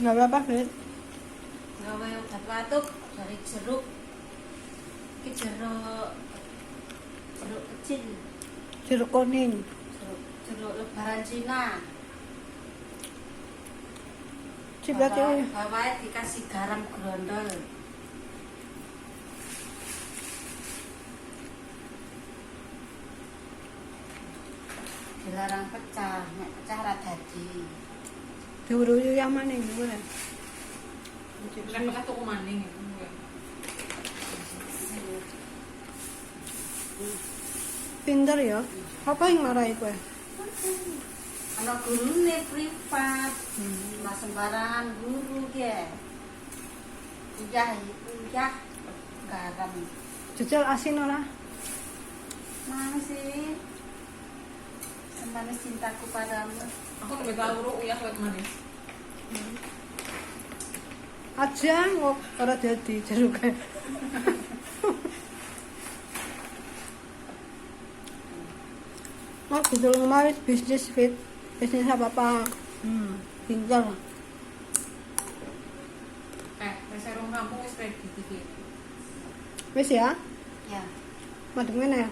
Nggak berapa, Fit? Gawe obat batuk dari jeruk. Iki jeruk kecil. Jeruk kuning. Jeruk lebaran Cina. Cipat ya. Bawahnya dikasih garam grondol. Dilarang pecah, nek pecah ra dadi. Diuruyu yang mana ini boleh? Lepas tuh maning itu. Pinter ya. Apa yang marahi kowe? Ana gurune privat. Mas sembarangan guru ge. Uyah garam. Jujur asin ora? Mana sih? Semanis cintaku padamu. Aku lebih tahu ya lewat manis. Aja kok ora dadi jeruknya. Mas gitu kemarin bisnis Fit. Bisnis apa-apa. Pintar. Saya orang kampung wis ready gitu. Wis ya? Ya. Madem ngene ya.